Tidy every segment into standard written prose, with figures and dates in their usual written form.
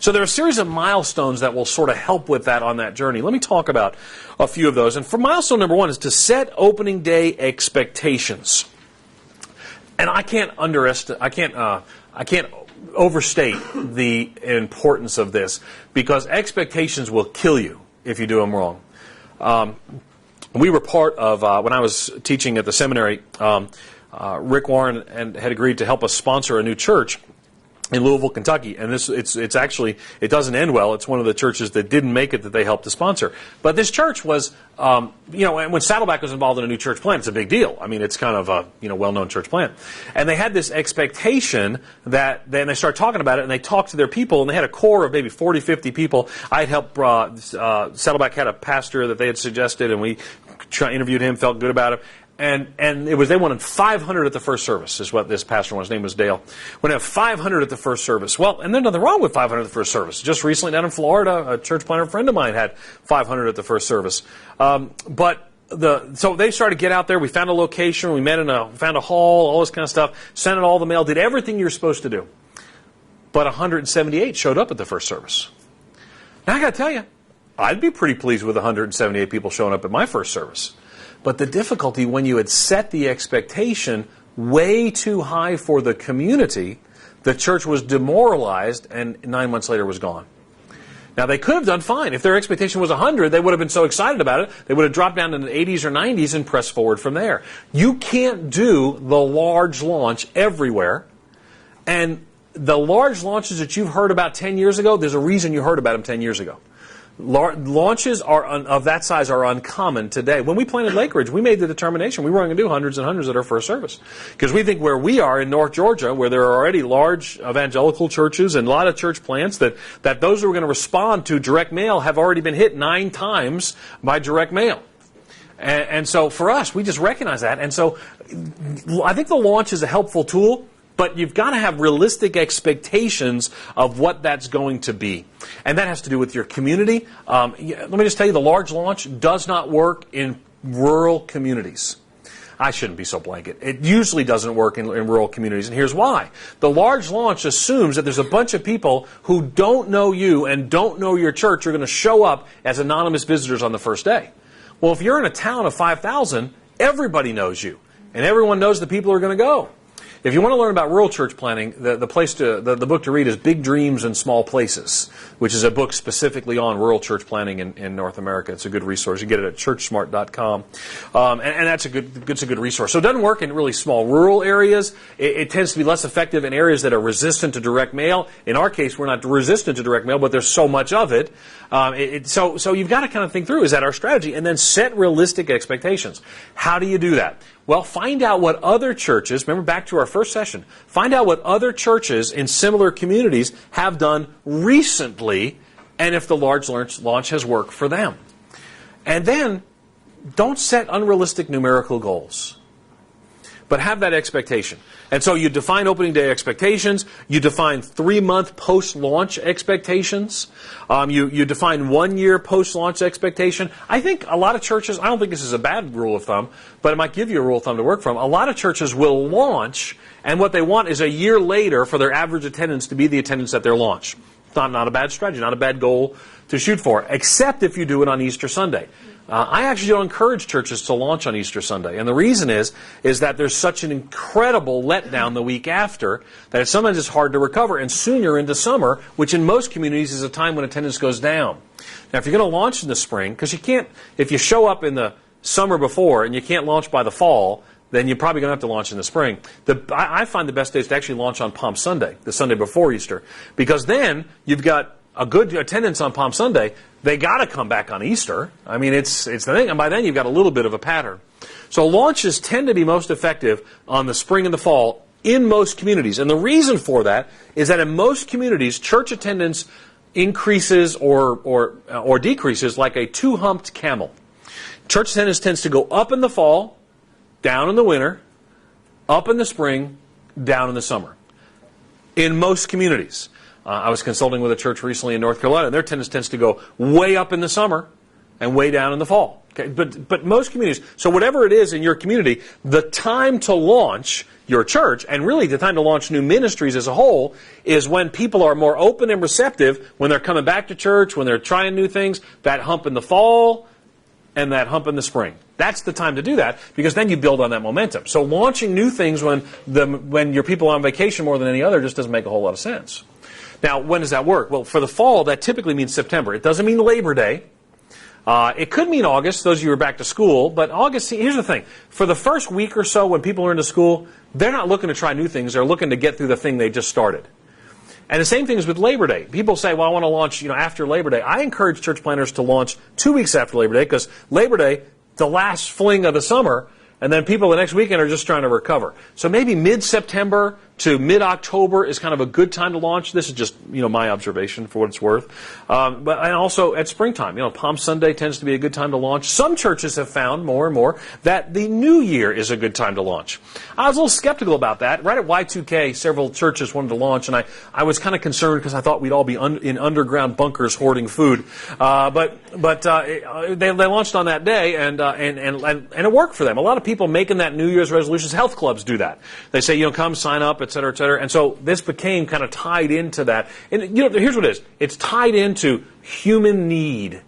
So there are a series of milestones that will sort of help with that on that journey. Let me talk about a few of those. And for milestone number one is to set opening day expectations. And I can't overstate the importance of this, because expectations will kill you if you do them wrong. We were part of, when I was teaching at the seminary, Rick Warren had agreed to help us sponsor a new church in Louisville, Kentucky, and it's actually, it doesn't end well. It's one of the churches that didn't make it that they helped to sponsor. But this church was, and when Saddleback was involved in a new church plant, it's a big deal. I mean, it's kind of a well-known church plant, and they had this expectation that then they started talking about it, and they talked to their people, and they had a core of maybe 40, 50 people. I had helped. Saddleback had a pastor that they had suggested, and we interviewed him, felt good about him. And they wanted 500 at the first service, is what this pastor wanted. His name was Dale. We're going to have 500 at the first service. Well, and there's nothing wrong with 500 at the first service. Just recently down in Florida, a church planter friend of mine had 500 at the first service. So they started to get out there. We found a location. We found a hall, all this kind of stuff. Sent out all the mail. Did everything you're supposed to do. But 178 showed up at the first service. Now I got to tell you, I'd be pretty pleased with 178 people showing up at my first service. But the difficulty, when you had set the expectation way too high for the community, the church was demoralized and 9 months later was gone. Now, they could have done fine. If their expectation was 100, they would have been so excited about it, they would have dropped down to the 80s or 90s and pressed forward from there. You can't do the large launch everywhere. And the large launches that you've heard about 10 years ago, there's a reason you heard about them 10 years ago. Launches of that size are uncommon today. When we planted Lake Ridge, we made the determination we weren't going to do hundreds and hundreds at our first service. Because we think where we are in North Georgia, where there are already large evangelical churches and a lot of church plants, that those who are going to respond to direct mail have already been hit 9 times by direct mail. And so for us, we just recognize that. And so I think the launch is a helpful tool. But you've got to have realistic expectations of what that's going to be. And that has to do with your community. Let me just tell you, the large launch does not work in rural communities. I shouldn't be so blanket. It usually doesn't work in rural communities, and here's why. The large launch assumes that there's a bunch of people who don't know you and don't know your church are going to show up as anonymous visitors on the first day. Well, if you're in a town of 5,000, everybody knows you, and everyone knows the people who are going to go. If you want to learn about rural church planting, the book to read is Big Dreams in Small Places, which is a book specifically on rural church planting in North America. It's a good resource. You get it at churchsmart.com. And that's a good resource. So it doesn't work in really small rural areas. It tends to be less effective in areas that are resistant to direct mail. In our case, we're not resistant to direct mail, but there's so much of it. So you've got to kind of think through, is that our strategy? And then set realistic expectations. How do you do that? Well, find out what other churches, remember back to our first session, find out what other churches in similar communities have done recently and if the large launch has worked for them. And then, don't set unrealistic numerical goals, but have that expectation. And so you define opening day expectations, you define 3-month post-launch expectations, you define 1-year post-launch expectation. I think a lot of churches, I don't think this is a bad rule of thumb, but it might give you a rule of thumb to work from. A lot of churches will launch, and what they want is a year later for their average attendance to be the attendance at their launch. It's not a bad strategy, not a bad goal to shoot for, except if you do it on Easter Sunday. I actually don't encourage churches to launch on Easter Sunday. And the reason is that there's such an incredible letdown the week after that sometimes it's hard to recover. And soon you're into summer, which in most communities is a time when attendance goes down. Now, if you're going to launch in the spring, because you can't, if you show up in the summer before and you can't launch by the fall, then you're probably going to have to launch in the spring. I find the best days to actually launch on Palm Sunday, the Sunday before Easter, because then you've got a good attendance on Palm Sunday. They got to come back on Easter. I mean, it's the thing. And by then, you've got a little bit of a pattern. So launches tend to be most effective on the spring and the fall in most communities. And the reason for that is that in most communities, church attendance increases or decreases like a 2-humped camel. Church attendance tends to go up in the fall, down in the winter, up in the spring, down in the summer. In most communities. I was consulting with a church recently in North Carolina, and their attendance tends to go way up in the summer and way down in the fall. Okay, but most communities, so whatever it is in your community, the time to launch your church, and really the time to launch new ministries as a whole, is when people are more open and receptive, when they're coming back to church, when they're trying new things, that hump in the fall and that hump in the spring. That's the time to do that, because then you build on that momentum. So launching new things when your people are on vacation more than any other just doesn't make a whole lot of sense. Now, when does that work? Well, for the fall, that typically means September. It doesn't mean Labor Day. It could mean August, those of you who are back to school, but August, here's the thing. For the first week or so when people are into school, they're not looking to try new things, they're looking to get through the thing they just started. And the same thing is with Labor Day. People say, well, I want to launch after Labor Day. I encourage church planners to launch 2 weeks after Labor Day, because Labor Day, the last fling of the summer, and then people the next weekend are just trying to recover. So maybe mid-September to mid-October is kind of a good time to launch. This is just my observation for what it's worth. And also at springtime, Palm Sunday tends to be a good time to launch. Some churches have found more and more that the new year is a good time to launch. I was a little skeptical about that. Right at Y2K, several churches wanted to launch, and I was kind of concerned because I thought we'd all be in underground bunkers hoarding food. But they launched on that day, and it worked for them. A lot of people making that New Year's resolutions, health clubs do that. They say, come sign up, et cetera, et cetera. And so this became kind of tied into that. And here's what it is. It's tied into human need.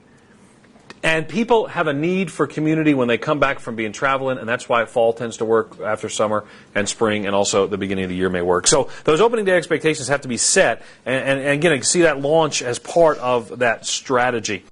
And people have a need for community when they come back from being traveling, and that's why fall tends to work after summer, and spring, and also the beginning of the year may work. So those opening day expectations have to be set, and again, see that launch as part of that strategy.